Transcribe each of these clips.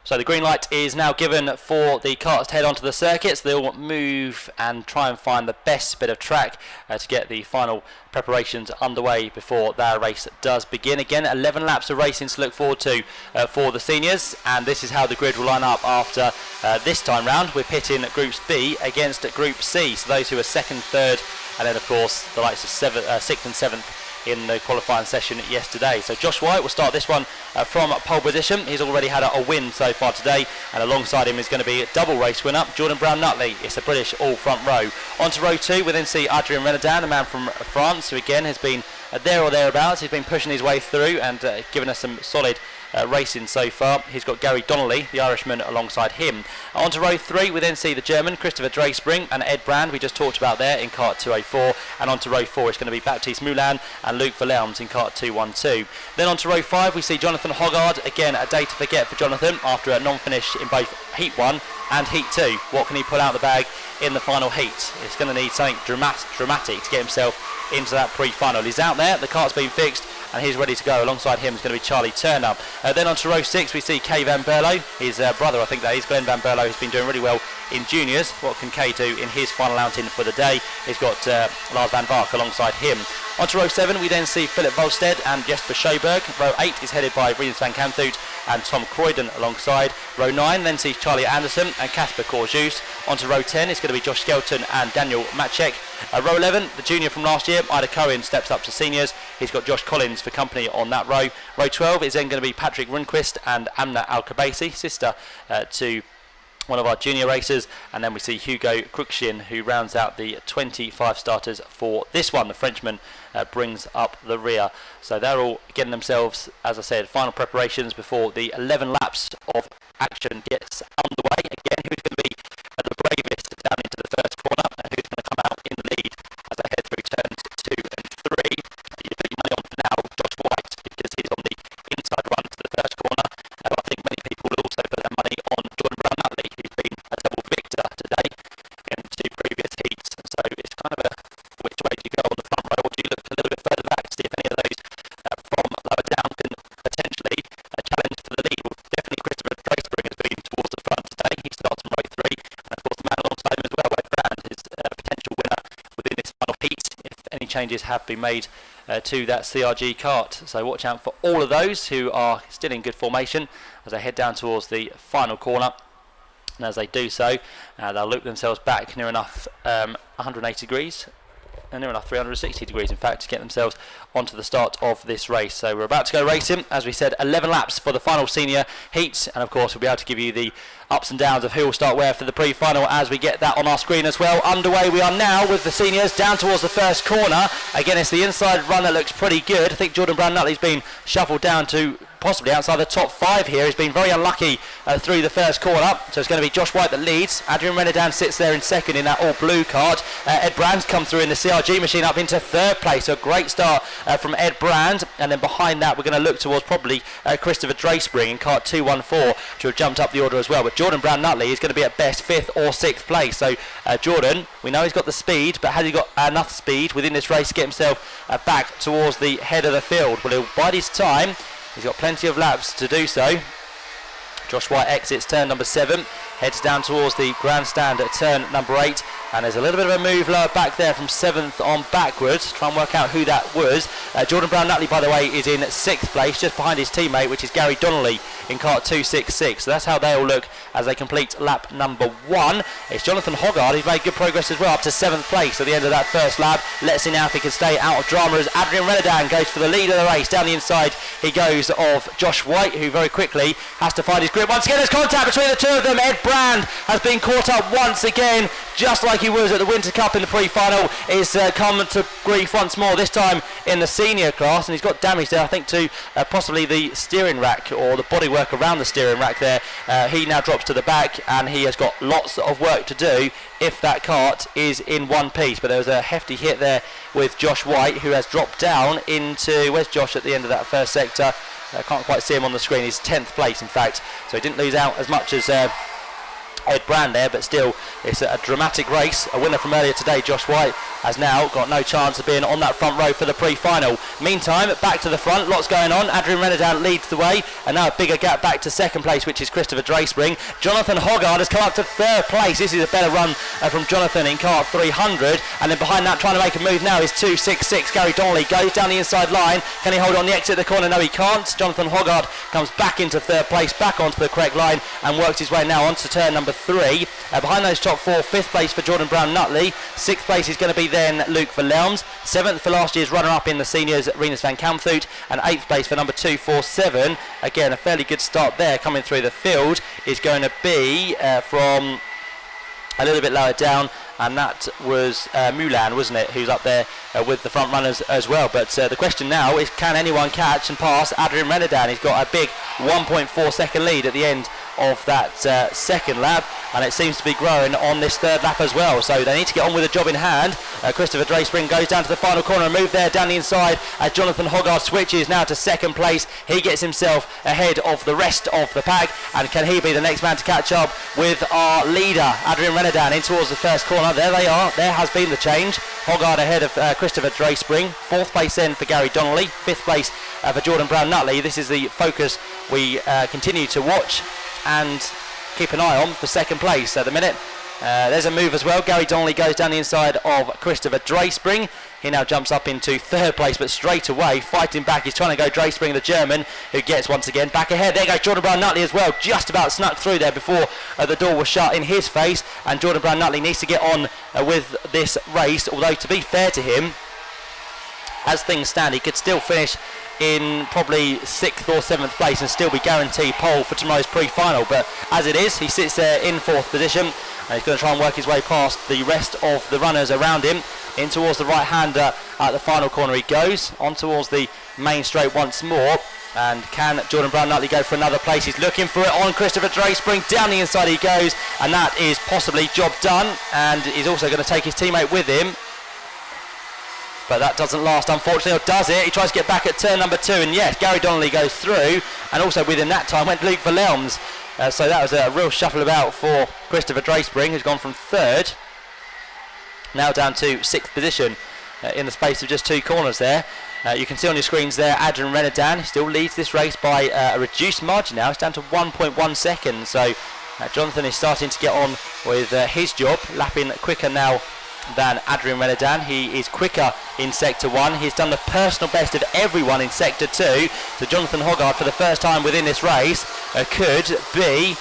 So the green light is now given for the carts to head onto the circuit. So they'll move and try and find the best bit of track to get the final preparations underway before their race does begin. Again, 11 laps of racing to look forward to for the seniors, and this is how the grid will line up after this time round. We're pitting Groups B against Group C, so those who are second, third, and then of course the likes of 6th and 7th in the qualifying session yesterday. So Josh White will start this one from pole position. He's already had a win so far today, and alongside him is going to be a double race winner, Jordan Brown-Nutley. It's a British all front row. On to row 2, we then see Adrien Renaudin, a man from France, who again has been there or thereabouts. He's been pushing his way through and given us some solid racing so far. He's got Gary Donnelly, the Irishman, alongside him. On to row 3, we then see the German Christopher Dreyspring and Ed Brand, we just talked about there, in kart 204. And on to row 4, it's going to be Baptiste Moulin and Luc Verlelms in kart 212. Then on to row 5, we see Jonathan Hoggard. Again, a day to forget for Jonathan after a non-finish in both Heat 1 and Heat 2. What can he pull out the bag in the final heat? It's going to need something dramatic to get himself into that pre-final. He's out there, the cart's been fixed, and he's ready to go. Alongside him is going to be Charlie Turner. Then on to row 6, we see Kay Van Berlo. His brother, I think that is, Glenn Van Berlo, has been doing really well in juniors. What can Kay do in his final outing for the day? He's got Lars Van Vark alongside him. On to row 7, we then see Philip Volstead and Jesper Sjöberg. Row 8 is headed by Riens van Kamphout and Tom Croydon alongside. Row 9 then sees Charlie Anderson and Casper Corjus. On to row 10, it's going to be Josh Skelton and Daniel Matchek. Row 11, the junior from last year, Ida Cohen, steps up to seniors. He's got Josh Collins for company on that row. Row 12 is then going to be Patrick Rundquist and Amna Al-Kabasi, sister to one of our junior racers, and then we see Hugo Cruikshin, who rounds out the 25 starters for this one. The Frenchman brings up the rear. So they're all getting themselves, as I said, final preparations before the 11 laps of action gets underway. Again, who's going to be the bravest down into the first corner, and who's going to come out in the lead as I head through turns 2 and 3. You put your money on for now Josh White, because he's on the inside run to the first corner. I think many people will also put their money on Jordan Brown-Nutley, who's been a double victor today in 2 previous heats. So it's kind of a which way do you go on the front row, or do you look a little bit further back to see if any of those from lower down can potentially challenge for the lead? Well, definitely Christopher Dreyspring has been towards the front today. He starts on row 3, and of course the man alongside him as well, Ed Brand, is a potential winner within this final heat if any changes have been made to that CRG kart. So watch out for all of those who are still in good formation as they head down towards the final corner. And as they do so, they'll loop themselves back near enough 180 degrees, and near enough 360 degrees in fact, to get themselves onto the start of this race. So we're about to go racing. As we said, 11 laps for the final senior heats, and of course we'll be able to give you the ups and downs of who will start where for the pre-final as we get that on our screen as well. Underway we are now with the seniors down towards the first corner. Again, it's the inside run that looks pretty good. I think Jordan Brown-Nutley's been shuffled down to possibly outside the top 5 here. He's been very unlucky through the first corner. So it's going to be Josh White that leads. Adrien Renaudin sits there in second in that all blue cart. Ed Brand's come through in the CRG machine up into 3rd place. So a great start from Ed Brand. And then behind that we're going to look towards probably Christopher Dreyspring in kart 214 to have jumped up the order as well. But Jordan Brown-Nutley is going to be at best 5th or 6th place. So Jordan, we know he's got the speed, but has he got enough speed within this race to get himself back towards the head of the field? Well, he'll bide his time. He's got plenty of laps to do so. Josh White exits turn number 7, heads down towards the grandstand at turn number 8, and there's a little bit of a move lower back there from 7th on backwards. Try and work out who that was. Jordan Brown-Nutley, by the way, is in 6th place, just behind his teammate, which is Gary Donnelly in kart 266. So that's how they all look as they complete lap number 1. It's Jonathan Hoggard, who's made good progress as well, up to 7th place at the end of that first lap. Let's see now if he can stay out of drama as Adrien Renaudin goes for the lead of the race. Down the inside he goes of Josh White, who very quickly has to find his grip. Once again there's contact between the two of them. Ed Brand has been caught up once again, just like he was at the Winter Cup in the pre-final. Is come to grief once more, this time in the senior class, and he's got damage there, I think, to possibly the steering rack or the bodywork around the steering rack there. He now drops to the back, and he has got lots of work to do if that kart is in one piece. But there was a hefty hit there with Josh White, who has dropped down into, where's Josh at the end of that first sector? I can't quite see him on the screen. He's 10th place in fact, so he didn't lose out as much as Ed Brand there, but still it's a dramatic race. A winner from earlier today, Josh White, has now got no chance of being on that front row for the pre-final. Meantime, back to the front, lots going on. Adrian Renadan leads the way, and now a bigger gap back to second place, which is Christopher Drayspring. Jonathan Hoggard has come up to third place. This is a better run from Jonathan in kart 300, and then behind that, trying to make a move now, is 266. Gary Donnelly goes down the inside line. Can he hold on the exit of the corner? No, he can't. Jonathan Hoggard comes back into third place, back onto the correct line, and works his way now onto turn number 3. Behind those top 4, 5th place for Jordan Brown-Nutley. 6th place is going to be then Luke Verlelms. 7th for last year's runner-up in the seniors, Rinus van Kamphout, and 8th place for number 247. Again, a fairly good start there coming through the field is going to be from a little bit lower down, and that was Mulan, wasn't it, who's up there with the front runners as well. But the question now is, can anyone catch and pass Adrian Renadan? He's got a big 1.4 second lead at the end of that second lap, and it seems to be growing on this third lap as well, so they need to get on with the job in hand. Christopher Drayspring goes down to the final corner and move there down the inside as Jonathan Hoggard switches now to second place. He gets himself ahead of the rest of the pack, and can he be the next man to catch up with our leader Adrian Renadan in towards the first corner? There they are, there has been the change. Hoggard ahead of Christopher Drayspring. 4th place then for Gary Donnelly, 5th place for Jordan Brown-Nutley. This is the focus we continue to watch and keep an eye on for second place at the minute. There's a move as well. Gary Donnelly goes down the inside of Christopher Drayspring. He now jumps up into third place, but straight away fighting back, he's trying to go Drayspring, the German, who gets once again back ahead. There goes Jordan Brown-Nutley as well, just about snuck through there before the door was shut in his face, and Jordan Brown-Nutley needs to get on with this race, although to be fair to him, as things stand, he could still finish in probably 6th or 7th place and still be guaranteed pole for tomorrow's pre-final. But as it is, he sits there in 4th position, and he's going to try and work his way past the rest of the runners around him. In towards the right-hander at the final corner he goes, on towards the main straight once more. And can Jordan Brown-Nutley go for another place? He's looking for it on Christopher Drayspring. Down the inside he goes, and that is possibly job done. And he's also going to take his teammate with him. But that doesn't last, unfortunately, or does it? He tries to get back at turn number 2, and yes, Gary Donnelly goes through, and also within that time went Luke Verlelms. So that was a real shuffle about for Christopher Drayspring, who's gone from 3rd, now down to 6th position in the space of just 2 corners there. You can see on your screens there, Adrian Renadan still leads this race by a reduced margin now. It's down to 1.1 seconds, so Jonathan is starting to get on with his job, lapping quicker now than Adrian Renadan. He is quicker in Sector 1. He's done the personal best of everyone in Sector 2. So Jonathan Hoggard, for the first time within this race, could be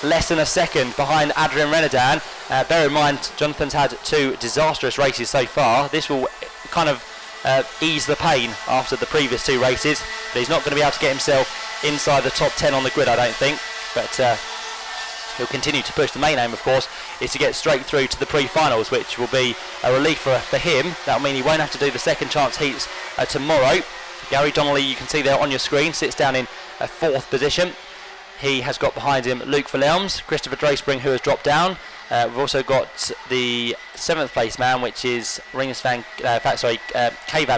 less than a second behind Adrian Renadan. Bear in mind, Jonathan's had 2 disastrous races so far. This will kind of ease the pain after the previous 2 races. But he's not going to be able to get himself inside the top 10 on the grid, I don't think. But he'll continue to push. The main aim, of course, is to get straight through to the pre-finals, which will be a relief for him. That'll mean he won't have to do the second chance heats tomorrow. Gary Donnelly, you can see there on your screen, sits down in 4th position. He has got behind him Luke Verlelms, Christopher Drayspring, who has dropped down. We've also got the 7th place man, which is Kay van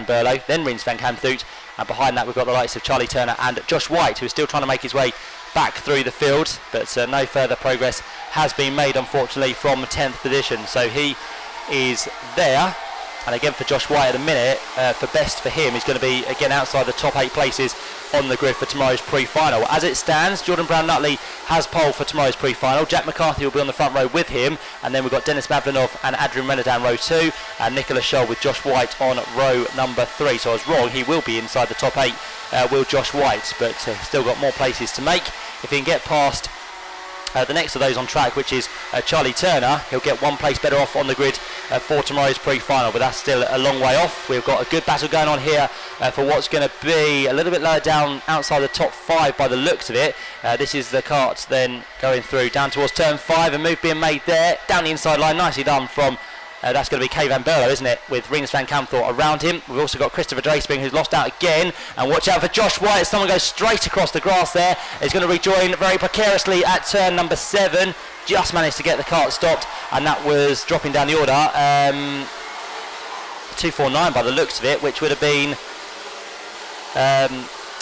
Berlo, then Rinus van Kamphout, and behind that we've got the likes of Charlie Turner and Josh White, who is still trying to make his way back through the field, but no further progress has been made, unfortunately, from 10th position. So he is there, and again for Josh White at the minute, for best for him, he's going to be again outside the top 8 places on the grid for tomorrow's pre-final. As it stands, Jordan Brown-Nutley has pole for tomorrow's pre-final. Jack McCarthy will be on the front row with him, and then we've got Dennis Mavlinov and Adrian Renadan row 2, and Nicola Scholl with Josh White on row number 3. So I was wrong, he will be inside the top 8, will Josh White, but still got more places to make. If he can get past the next of those on track, which is Charlie Turner, he'll get 1 place better off on the grid for tomorrow's pre-final, but that's still a long way off. We've got a good battle going on here for what's going to be a little bit lower down outside the top 5 by the looks of it. This is the kart then going through down towards turn 5, a move being made there down the inside line, nicely done from that's going to be Kay van Berlo, isn't it, with Rinus van Kamphout around him. We've also got Christopher Drayspring, who's lost out again, and watch out for Josh White. Someone goes straight across the grass there. He's going to rejoin very precariously at turn number 7. Just managed to get the kart stopped, and that was dropping down the order. 249 by the looks of it, which would have been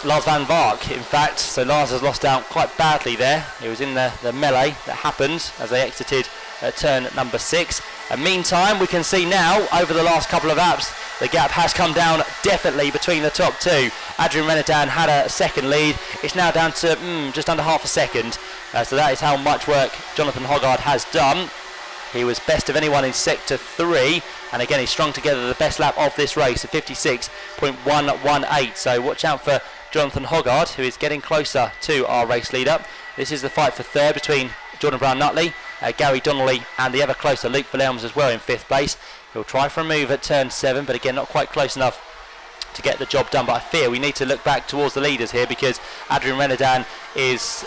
Lars van Vark, in fact. So Lars has lost out quite badly there. He was in the melee that happened as they exited at turn number 6. And meantime, we can see now, over the last couple of laps, the gap has come down definitely between the top two. Adrian Renadan had a second lead. It's now down to just under half a second. So that is how much work Jonathan Hoggard has done. He was best of anyone in sector 3, and again he strung together the best lap of this race at 56.118. So watch out for Jonathan Hoggard, who is getting closer to our race leader. This is the fight for third between Jordan Brown-Nutley, Gary Donnelly, and the ever closer Luke Williams as well in 5th place. He'll try for a move at turn 7, but again not quite close enough to get the job done. But I fear we need to look back towards the leaders here, because Adrian Renadan is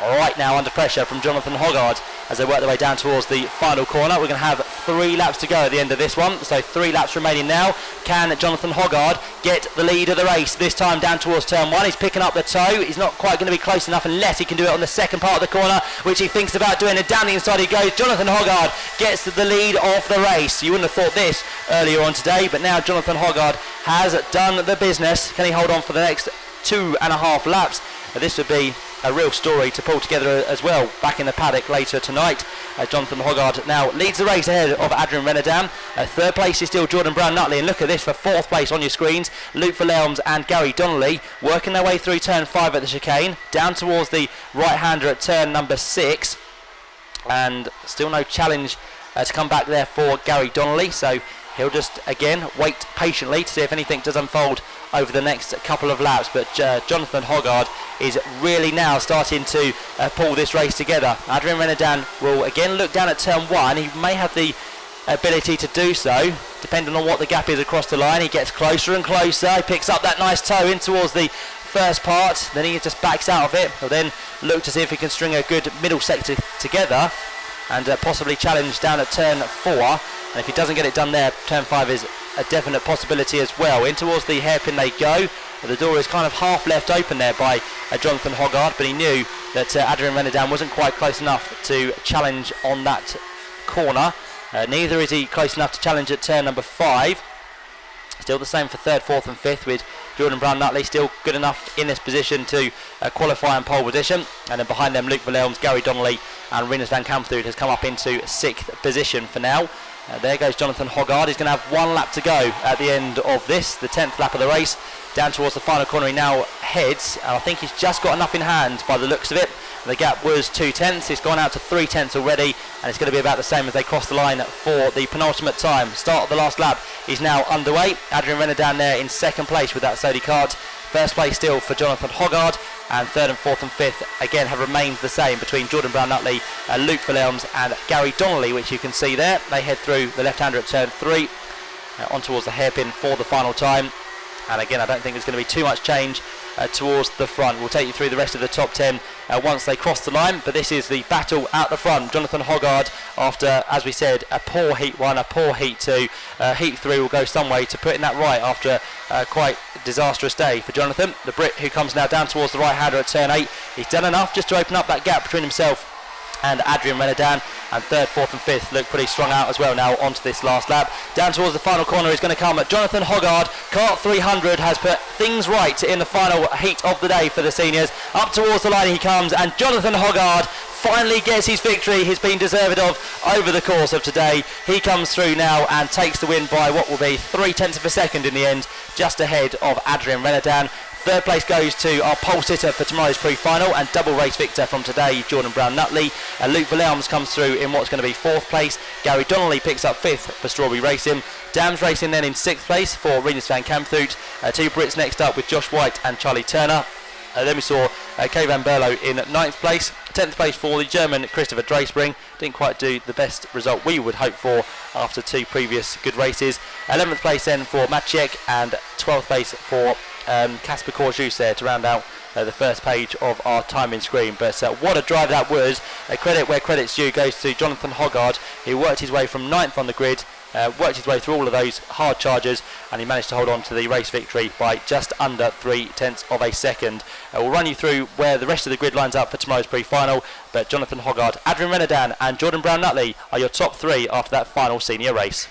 right now under pressure from Jonathan Hoggard as they work their way down towards the final corner. We're going to have 3 laps to go at the end of this one, so 3 laps remaining now. Can Jonathan Hoggard get the lead of the race? This time down towards turn 1, he's picking up the toe. He's not quite going to be close enough unless he can do it on the second part of the corner, which he thinks about doing, and down the inside he goes. Jonathan Hoggard gets the lead of the race. You wouldn't have thought this earlier on today, but now Jonathan Hoggard has done the business. Can he hold on for the next 2.5 laps? This would be a real story to pull together as well back in the paddock later tonight. Jonathan Hoggard now leads the race ahead of Adrian Renadan. 3rd place is still Jordan Brown-Nutley, and look at this for 4th place on your screens. Luke Williams and Gary Donnelly working their way through turn 5 at the chicane, down towards the right-hander at turn number 6, and still no challenge to come back there for Gary Donnelly, so he'll just again wait patiently to see if anything does unfold over the next couple of laps. But Jonathan Hoggard is really now starting to pull this race together. Adrian Renadan will again look down at turn 1. He may have the ability to do so depending on what the gap is across the line. He gets closer and closer. He picks up that nice toe in towards the first part, then he just backs out of it. He'll then look to see if he can string a good middle sector together and possibly challenge down at turn 4. And if he doesn't get it done there, turn 5 is a definite possibility as well. In towards the hairpin they go. The door is kind of half left open there by Jonathan Hoggard, but he knew that Adrian Renadan wasn't quite close enough to challenge on that corner. Neither is he close enough to challenge at turn number 5. Still the same for 3rd, 4th and 5th, with Jordan Brown-Nutley still good enough in this position to qualify in pole position. And then behind them, Luke Williams, Gary Donnelly and Rinus van Kamphout has come up into 6th position for now. There goes Jonathan Hoggard. He's going to have 1 lap to go at the end of this, the 10th lap of the race. Down towards the final corner he now heads, and I think he's just got enough in hand by the looks of it. The gap was 2/10, it's gone out to 3/10 already, and it's going to be about the same as they cross the line for the penultimate time. Start of the last lap is now underway. Adrian Renadan there in 2nd place with that safety card. 1st place still for Jonathan Hoggard, and 3rd and 4th and 5th again have remained the same between Jordan Brown-Nutley, Luke Williams and Gary Donnelly, which you can see there. They head through the left-hander at turn 3, on towards the hairpin for the final time. And again, I don't think there's going to be too much change towards the front. We'll take you through the rest of the top 10 once they cross the line, but this is the battle out the front. Jonathan Hoggard, after, as we said, a poor heat 1, a poor heat 2, heat 3 will go some way to putting that right after a quite disastrous day for Jonathan. The Brit, who comes now down towards the right-hander at turn 8, he's done enough just to open up that gap between himself and Adrian Renadan, and 3rd, 4th and 5th look pretty strung out as well now onto this last lap. Down towards the final corner is going to come Jonathan Hoggard. Kart 300 has put things right in the final heat of the day for the seniors. Up towards the line he comes, and Jonathan Hoggard finally gets his victory he's been deserved of over the course of today. He comes through now and takes the win by what will be 0.3 of a second in the end, just ahead of Adrian Renadan. 3rd place goes to our pole sitter for tomorrow's pre-final and double race victor from today, Jordan Brown-Nutley. Luke Williams comes through in what's going to be 4th place. Gary Donnelly picks up 5th for Strawberry Racing. Dams Racing then in 6th place for Rinus van Kamphout. 2 Brits next up with Josh White and Charlie Turner. Then we saw Kay van Berlo in 9th place. 10th place for the German Christopher Drayspring. Didn't quite do the best result we would hope for after 2 previous good races. 11th place then for Maciek, and 12th place for Casper Corjus there to round out the first page of our timing screen. But what a drive that was. Credit where credit's due goes to Jonathan Hoggard, who worked his way from 9th on the grid, worked his way through all of those hard charges, and he managed to hold on to the race victory by just under 0.3 of a second. We'll run you through where the rest of the grid lines up for tomorrow's pre-final, but Jonathan Hoggard, Adrian Renadan and Jordan Brown-Nutley are your top 3 after that final senior race.